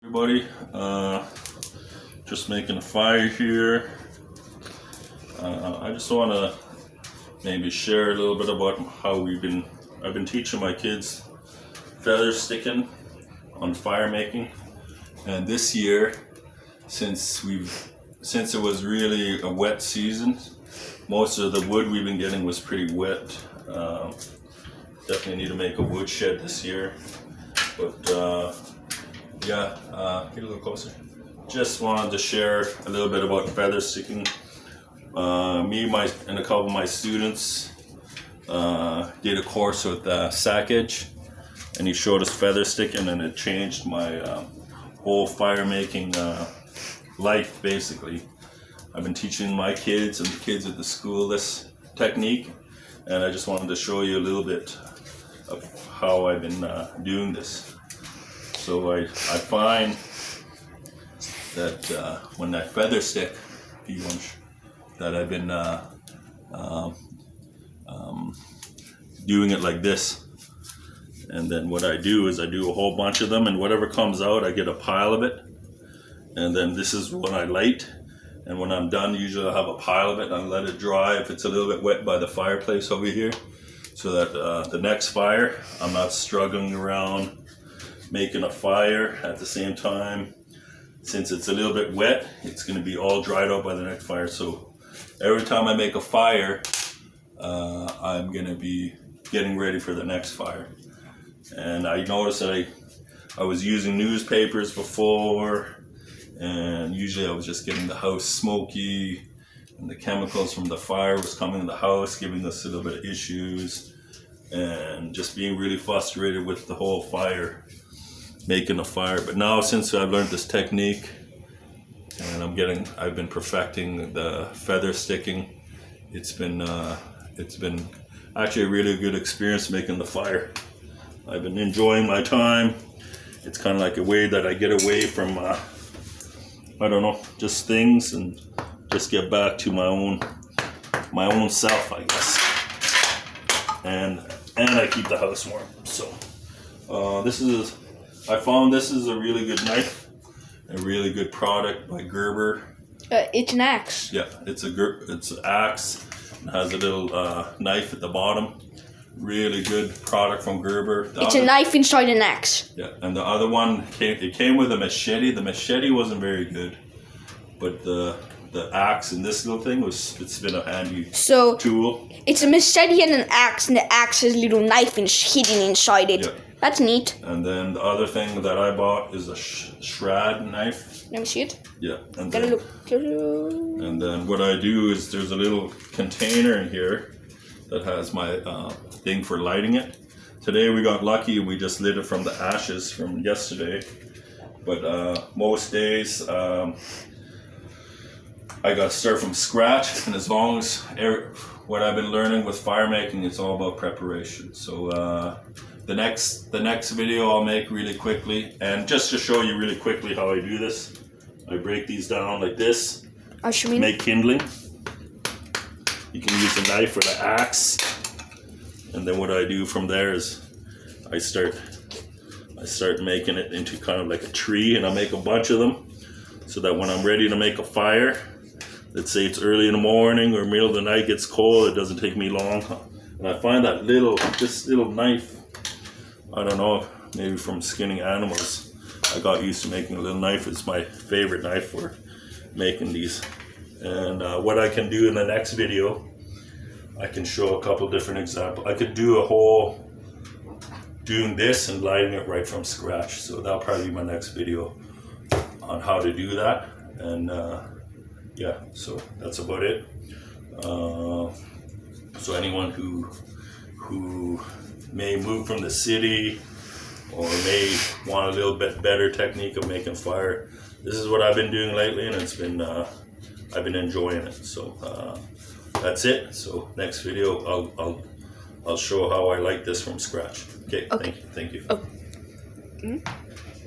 Everybody, just making a fire here. I just want to maybe share a little bit about how I've been teaching my kids feather sticking on fire making. And this year, since it was really a wet season, most of the wood we've been getting was pretty wet. Definitely need to make a wood shed this year. But get a little closer. Just wanted to share a little bit about feather sticking. Me and a couple of my students did a course with Sack Edge, and he showed us feather sticking, and it changed my whole fire making life basically. I've been teaching my kids and the kids at the school this technique, and I just wanted to show you a little bit of how I've been doing this. So I find that when I feather stick, that I've been doing it like this. And then what I do is I do a whole bunch of them, and whatever comes out, I get a pile of it. And then this is when I light. And when I'm done, usually I'll have a pile of it and I let it dry if it's a little bit wet by the fireplace over here. So that the next fire, I'm not struggling around making a fire at the same time. Since it's a little bit wet, it's going to be all dried out by the next fire. So every time I make a fire, I'm going to be getting ready for the next fire. And I noticed that I was using newspapers before, and usually I was just getting the house smoky, and the chemicals from the fire was coming in the house, giving us a little bit of issues, and just being really frustrated with the whole fire, making a fire. But now, since I've learned this technique, and I've been perfecting the feather sticking, it's been actually a really good experience making the fire. I've been enjoying my time. It's kind of like a way that I get away from just things, and just get back to my own self, I guess. And I keep the house warm. So I found this is a really good knife, a really good product by Gerber. It's an axe. Yeah, it's an axe. It has a little knife at the bottom. Really good product from Gerber. It's a knife inside an axe. Yeah, and the other one came with a machete. The machete wasn't very good, but the axe and this little thing it's been a handy tool. It's a machete and an axe, and the axe has a little knife hidden inside it. Yeah. That's neat. And then the other thing that I bought is a Schrad knife. Let me see it. Yeah. And gotta look. And then what I do is there's a little container in here that has my thing for lighting it. Today we got lucky and we just lit it from the ashes from yesterday. But most days I got to start from scratch, and as long as what I've been learning with fire making, it's all about preparation. So the next video I'll make really quickly, and just to show you really quickly how I do this, I break these down like this. Make kindling. You can use a knife or the axe, and then what I do from there is I start making it into kind of like a tree, and I make a bunch of them so that when I'm ready to make a fire, let's say it's early in the morning or middle of the night, gets cold, it doesn't take me long. And I find that this little knife, I don't know, maybe from skinning animals, I got used to making a little knife. It's my favorite knife for making these. And what I can do in the next video, I can show a couple different examples. I could do a whole doing this and lighting it right from scratch. So that'll probably be my next video on how to do that. And so that's about it. So anyone who may move from the city or may want a little bit better technique of making fire, this is what I've been doing lately, and it's been I've been enjoying it. So that's it. So next video I'll show how I light this from scratch. Okay. Thank you. Oh. Mm-hmm.